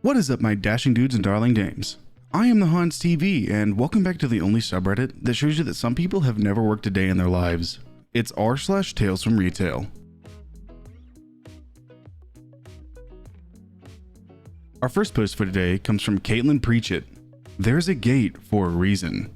What is up, my dashing dudes and darling dames? I am the Hans TV, and welcome back to the only subreddit that shows you that some people have never worked a day in their lives. It's r/TalesFromRetail. Our first post for today comes from Caitlin Preachit. There's a gate for a reason.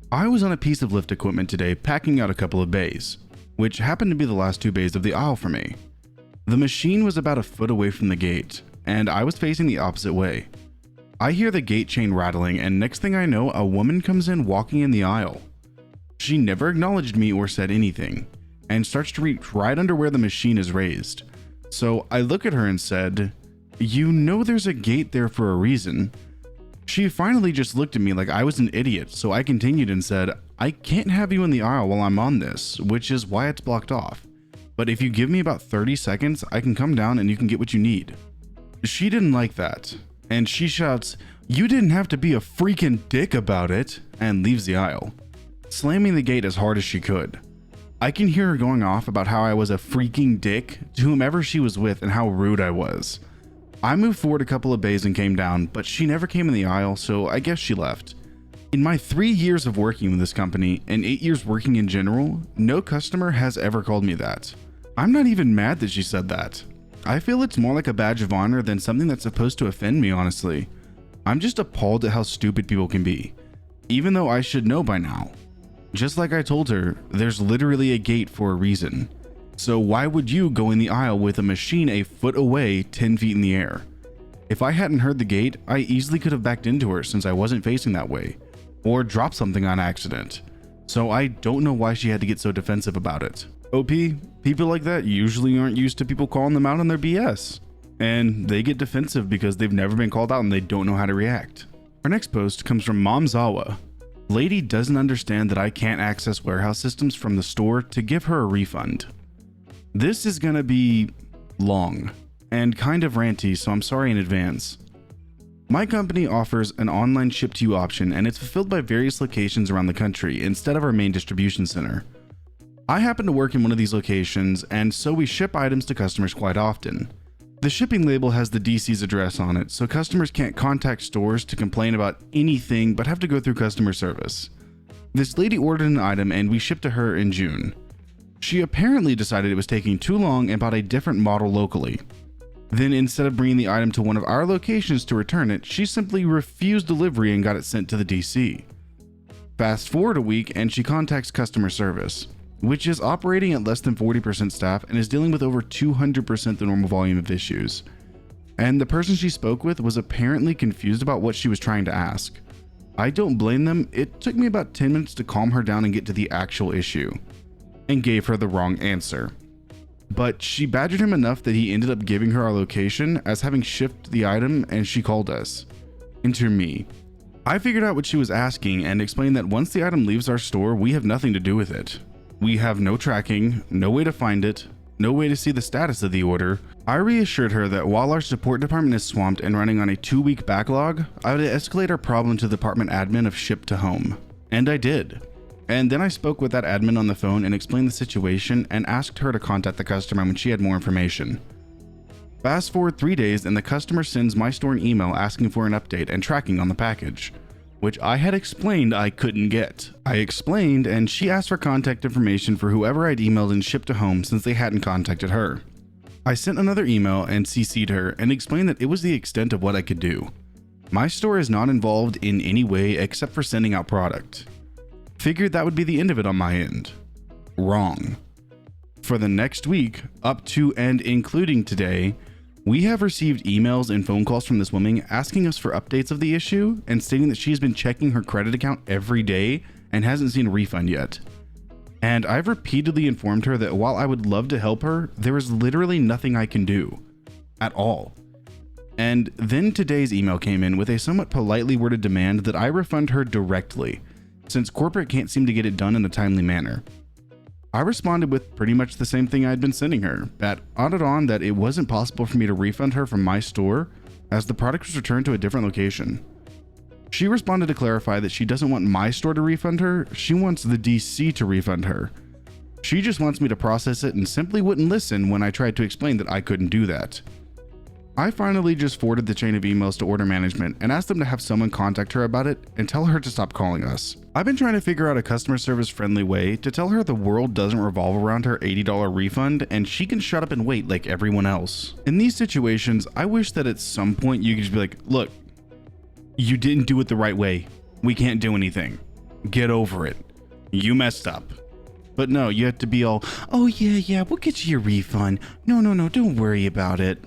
I was on a piece of lift equipment today packing out a couple of bays, which happened to be the last two bays of the aisle for me. The machine was about a foot away from the gate, and I was facing the opposite way. I hear the gate chain rattling, and next thing I know, a woman comes in walking in the aisle. She never acknowledged me or said anything, and starts to reach right under where the machine is raised. So I look at her and said, "You know there's a gate there for a reason." She finally just looked at me like I was an idiot, so I continued and said, "I can't have you in the aisle while I'm on this, which is why it's blocked off. But if you give me about 30 seconds, I can come down and you can get what you need." She didn't like that, and she shouts, "You didn't have to be a freaking dick about it," and leaves the aisle, slamming the gate as hard as she could. I can hear her going off about how I was a freaking dick to whomever she was with and how rude I was. I moved forward a couple of bays and came down, but she never came in the aisle, so I guess she left. In my 3 years of working with this company and 8 years working in general, no customer has ever called me that. I'm not even mad that she said that. I feel it's more like a badge of honor than something that's supposed to offend me, honestly. I'm just appalled at how stupid people can be, even though I should know by now. Just like I told her, there's literally a gate for a reason. So why would you go in the aisle with a machine a foot away, 10 feet in the air? If I hadn't heard the gate, I easily could have backed into her since I wasn't facing that way, or dropped something on accident. So I don't know why she had to get so defensive about it. OP, people like that usually aren't used to people calling them out on their BS, and they get defensive because they've never been called out and they don't know how to react. Our next post comes from Momzawa. Lady doesn't understand that I can't access warehouse systems from the store to give her a refund. This is gonna be long and kind of ranty, so I'm sorry in advance. My company offers an online ship to you option, and it's fulfilled by various locations around the country instead of our main distribution center. I happen to work in one of these locations, and so we ship items to customers quite often. The shipping label has the DC's address on it, so customers can't contact stores to complain about anything but have to go through customer service. This lady ordered an item and we shipped to her in June. She apparently decided it was taking too long and bought a different model locally. Then instead of bringing the item to one of our locations to return it, she simply refused delivery and got it sent to the DC. Fast forward a week and she contacts customer service, which is operating at less than 40% staff and is dealing with over 200% the normal volume of issues. And the person she spoke with was apparently confused about what she was trying to ask. I don't blame them. It took me about 10 minutes to calm her down and get to the actual issue, and gave her the wrong answer. But she badgered him enough that he ended up giving her our location as having shipped the item, and she called us. Enter me. I figured out what she was asking and explained that once the item leaves our store, we have nothing to do with it. We have no tracking, no way to find it, no way to see the status of the order. I reassured her that while our support department is swamped and running on a 2-week backlog, I would escalate our problem to the department admin of ship to home. And I did. And then I spoke with that admin on the phone and explained the situation and asked her to contact the customer when she had more information. Fast forward 3 days and the customer sends my store an email asking for an update and tracking on the package, which I had explained I couldn't get. I explained, and she asked for contact information for whoever I'd emailed and shipped to home since they hadn't contacted her. I sent another email and CC'd her and explained that it was the extent of what I could do. My store is not involved in any way except for sending out product. Figured that would be the end of it on my end. Wrong. For the next week, up to and including today, we have received emails and phone calls from this woman asking us for updates of the issue and stating that she's been checking her credit account every day and hasn't seen a refund yet. And I've repeatedly informed her that while I would love to help her, there is literally nothing I can do at all. And then today's email came in with a somewhat politely worded demand that I refund her directly, since corporate can't seem to get it done in a timely manner. I responded with pretty much the same thing I'd been sending her, that added on that it wasn't possible for me to refund her from my store as the product was returned to a different location. She responded to clarify that she doesn't want my store to refund her, she wants the DC to refund her. She just wants me to process it and simply wouldn't listen when I tried to explain that I couldn't do that. I finally just forwarded the chain of emails to order management and asked them to have someone contact her about it and tell her to stop calling us. I've been trying to figure out a customer service friendly way to tell her the world doesn't revolve around her $80 refund and she can shut up and wait like everyone else. In these situations, I wish that at some point you could just be like, look, you didn't do it the right way. We can't do anything. Get over it. You messed up. But no, you have to be all, oh yeah, we'll get you your refund. No, don't worry about it.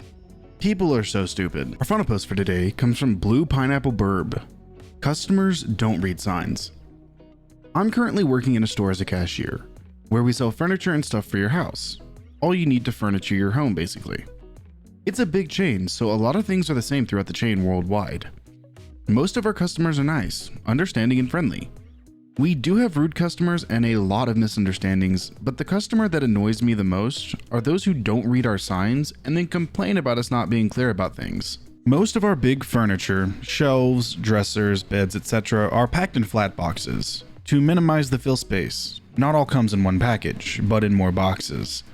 People are so stupid. Our final post for today comes from Blue Pineapple Burb. Customers don't read signs. I'm currently working in a store as a cashier, where we sell furniture and stuff for your house. All you need to furniture your home, basically. It's a big chain, so a lot of things are the same throughout the chain worldwide. Most of our customers are nice, understanding, and friendly. We do have rude customers and a lot of misunderstandings, but the customer that annoys me the most are those who don't read our signs and then complain about us not being clear about things. Most of our big furniture, shelves, dressers, beds, etc. are packed in flat boxes to minimize the fill space. Not all comes in one package, but in more boxes.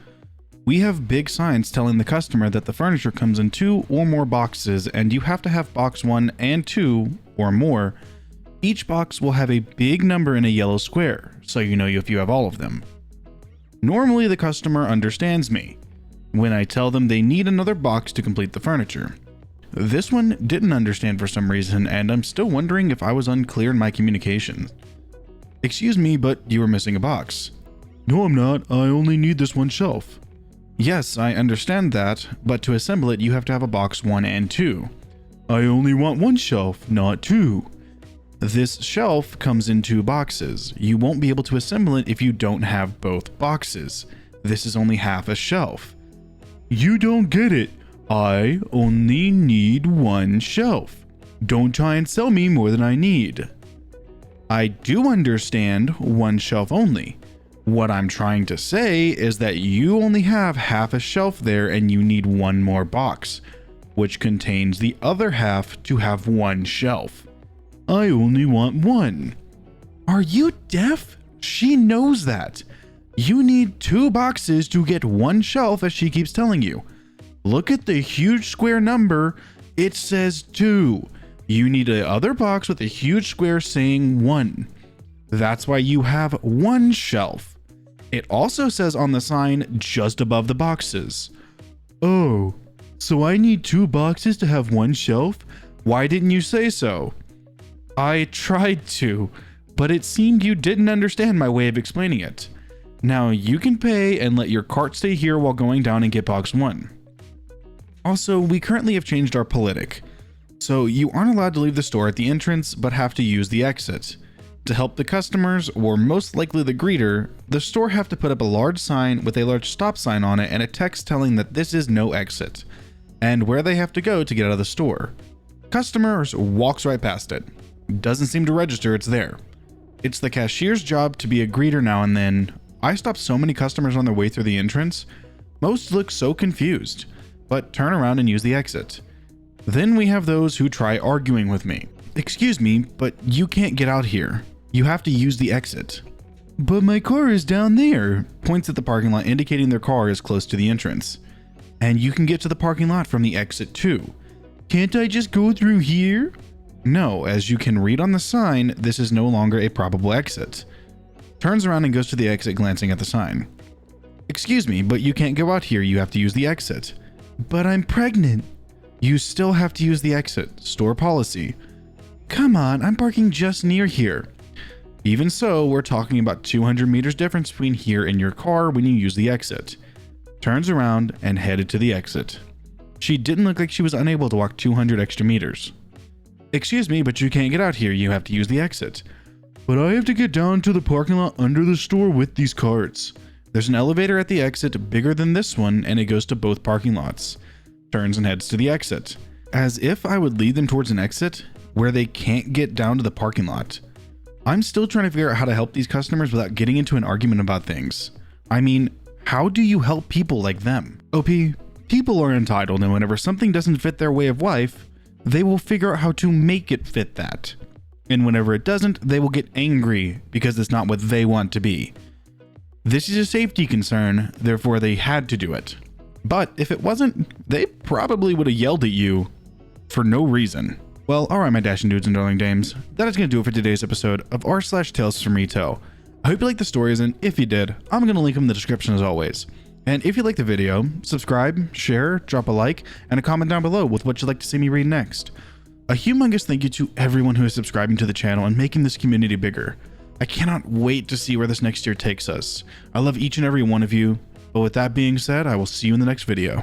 We have big signs telling the customer that the furniture comes in 2 or more boxes and you have to have box 1 and 2 or more. Each box will have a big number in a yellow square, so you know if you have all of them. Normally the customer understands me when I tell them they need another box to complete the furniture. This one didn't understand for some reason, and I'm still wondering if I was unclear in my communication. Excuse me, but you were missing a box. No, I'm not. I only need this one shelf. Yes, I understand that, but to assemble it you have to have a box 1 and 2. I only want 1 shelf, not 2. This shelf comes in 2 boxes. You won't be able to assemble it if you don't have both boxes. This is only half a shelf. You don't get it. I only need 1 shelf. Don't try and sell me more than I need. I do understand 1 shelf only. What I'm trying to say is that you only have half a shelf there and you need 1 more box, which contains the other half to have 1 shelf. I only want 1. Are you deaf? She knows that. You need 2 boxes to get 1 shelf, as she keeps telling you. Look at the huge square number. It says 2. You need a other box with a huge square saying 1. That's why you have 1 shelf. It also says on the sign just above the boxes. Oh, so I need 2 boxes to have 1 shelf? Why didn't you say so? I tried to, but it seemed you didn't understand my way of explaining it. Now you can pay and let your cart stay here while going down and get box 1. Also, we currently have changed our politic, so you aren't allowed to leave the store at the entrance but have to use the exit. To help the customers, or most likely the greeter, the store have to put up a large sign with a large stop sign on it and a text telling that this is no exit, and where they have to go to get out of the store. Customers walks right past it. Doesn't seem to register it's there. It's the cashier's job to be a greeter now and then. I stop so many customers on their way through the entrance. Most look so confused, but turn around and use the exit. Then we have those who try arguing with me. Excuse me, but you can't get out here. You have to use the exit. But my car is down there. Points at the parking lot indicating their car is close to the entrance. And you can get to the parking lot from the exit too. Can't I just go through here? No, as you can read on the sign, this is no longer a probable exit. Turns around and goes to the exit, glancing at the sign. Excuse me, but you can't go out here. You have to use the exit. But I'm pregnant. You still have to use the exit. Store policy. Come on, I'm parking just near here. Even so, we're talking about 200 meters difference between here and your car when you use the exit. Turns around and headed to the exit. She didn't look like she was unable to walk 200 extra meters. Excuse me, but you can't get out here. You have to use the exit. But I have to get down to the parking lot under the store with these carts. There's an elevator at the exit bigger than this one, and it goes to both parking lots. Turns and heads to the exit. As if I would lead them towards an exit where they can't get down to the parking lot. I'm still trying to figure out how to help these customers without getting into an argument about things. I mean, how do you help people like them? OP, people are entitled, and whenever something doesn't fit their way of life, they will figure out how to make it fit that. And whenever it doesn't, they will get angry because it's not what they want to be. This is a safety concern, therefore they had to do it. But if it wasn't, they probably would have yelled at you for no reason. Well, alright, my dashing dudes and darling dames, that is going to do it for today's episode of r/Tales from Retail. I hope you liked the stories, and if you did, I'm going to link them in the description as always. And if you liked the video, subscribe, share, drop a like, and a comment down below with what you'd like to see me read next. A humongous thank you to everyone who is subscribing to the channel and making this community bigger. I cannot wait to see where this next year takes us. I love each and every one of you, but with that being said, I will see you in the next video.